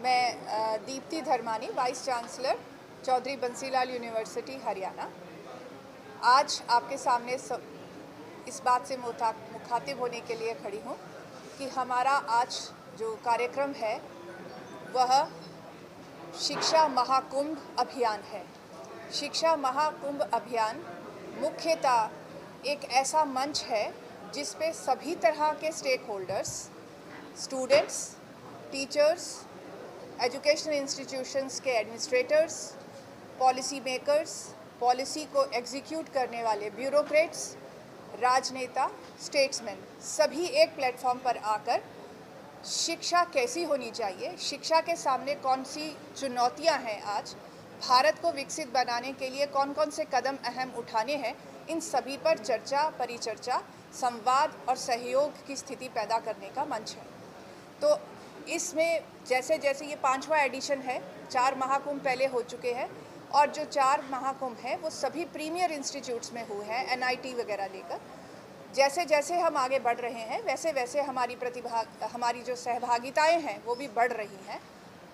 मैं Dipti Dharmani, vice chancellor Chaudhary Bansilal university Haryana. आज आपके सामने इस बात से मुखातिब होने के लिए खड़ी हूँ कि हमारा आज जो कार्यक्रम है वह शिक्षा महाकुंभ अभियान है। शिक्षा महाकुंभ अभियान मुख्यतः एक ऐसा मंच है जिस पे सभी तरह के stakeholders, students, teachers, educational institutions के एडमिनिस्ट्रेटर्स, पॉलिसी मेकर्स, पॉलिसी को एग्जीक्यूट करने वाले ब्यूरोक्रेट्स, राजनेता, स्टेट्समैन, सभी एक प्लेटफॉर्म पर आकर शिक्षा कैसी होनी चाहिए, शिक्षा के सामने कौन सी चुनौतियां हैं, आज भारत को विकसित बनाने के लिए कौन कौन से कदम अहम उठाने हैं, इन सभी पर चर्चा, परिचर्चा, संवाद और सहयोग की स्थिति पैदा करने का मंच है। तो इसमें जैसे जैसे ये 5वां एडिशन है, 4 महाकुंभ पहले हो चुके हैं और जो 4 महाकुंभ हैं वो सभी प्रीमियर इंस्टीट्यूट्स में हुए हैं, NIT वगैरह लेकर। जैसे जैसे हम आगे बढ़ रहे हैं वैसे वैसे हमारी जो सहभागिताएं हैं वो भी बढ़ रही हैं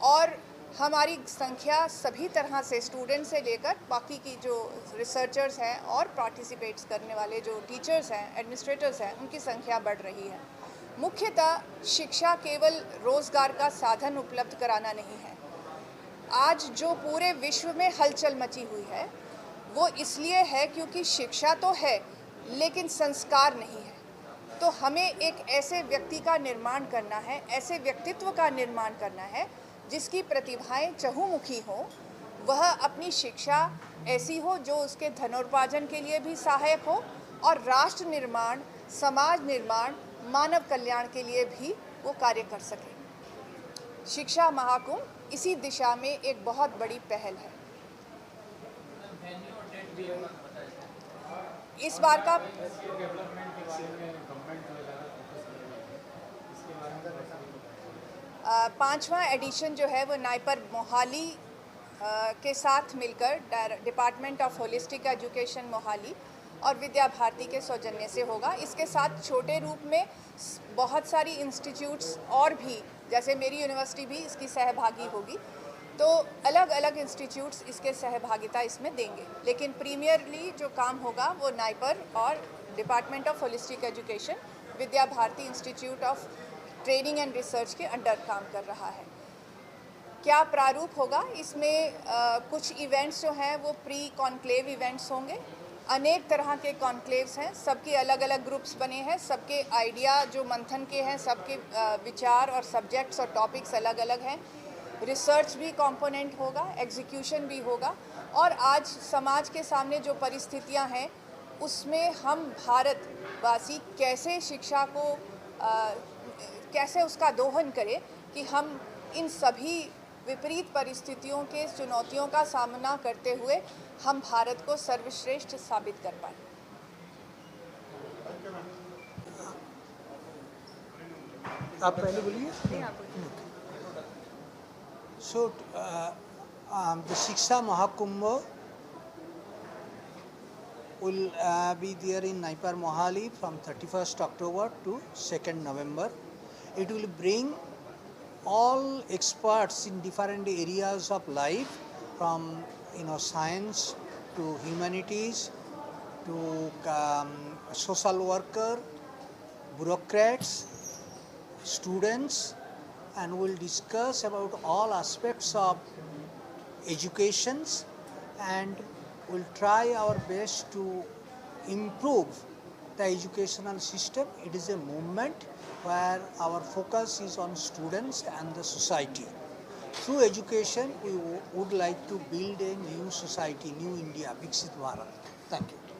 और हमारी संख्या सभी तरह से, स्टूडेंट से लेकर बाकी की जो रिसर्चर्स हैं और पार्टिसिपेट्स करने वाले जो टीचर्स हैं, एडमिनिस्ट्रेटर्स हैं, उनकी संख्या बढ़ रही है। मुख्यतः शिक्षा केवल रोज़गार का साधन उपलब्ध कराना नहीं है। आज जो पूरे विश्व में हलचल मची हुई है वो इसलिए है क्योंकि शिक्षा तो है लेकिन संस्कार नहीं है। तो हमें एक ऐसे व्यक्ति का निर्माण करना है, ऐसे व्यक्तित्व का निर्माण करना है जिसकी प्रतिभाएं चहुमुखी हों, वह अपनी शिक्षा ऐसी हो जो उसके धनोपार्जन के लिए भी सहायक हो और राष्ट्र निर्माण, समाज निर्माण, मानव कल्याण के लिए भी वो कार्य कर सके। शिक्षा महाकुंभ इसी दिशा में एक बहुत बड़ी पहल है। इस बार का 5वां एडिशन जो है वो नाइपर मोहाली के साथ मिलकर department of holistic education Mohali और विद्या भारती के सौजन्य से होगा। इसके साथ छोटे रूप में बहुत सारी इंस्टीट्यूट्स और भी, जैसे मेरी यूनिवर्सिटी भी इसकी सहभागी होगी, तो अलग अलग इंस्टीट्यूट्स इसके सहभागिता इसमें देंगे। लेकिन प्रीमियरली जो काम होगा वो नाइपर और department of holistic education, Vidya Bharati institute of training and research के अंडर काम कर रहा है। क्या प्रारूप होगा इसमें? कुछ इवेंट्स जो हैं वो प्री कॉन्क्लेव इवेंट्स होंगे। अनेक तरह के कॉन्क्लेव्स हैं, सबके अलग अलग ग्रुप्स बने हैं, सबके आइडिया जो मंथन के हैं, सबके विचार और सब्जेक्ट्स और टॉपिक्स अलग अलग हैं। रिसर्च भी कंपोनेंट होगा, एग्जीक्यूशन भी होगा और आज समाज के सामने जो परिस्थितियां हैं उसमें हम भारतवासी कैसे शिक्षा को कैसे उसका दोहन करें कि हम इन सभी विपरीत परिस्थितियों के चुनौतियों का सामना करते हुए हम भारत को सर्वश्रेष्ठ साबित कर पाएं। आप पहले बोलिए। So, the Shiksha Mahakumbh will be there in Naipar Mohali from 31st October to 2nd November. It will bring all experts in different areas of life, from science to humanities to social worker, bureaucrats, students, and we'll discuss about all aspects of educations and we'll try our best to improve the educational system. It is a movement where our focus is on students and the society. Through education, we would like to build a new society, new India, Viksit Bharat. Thank you.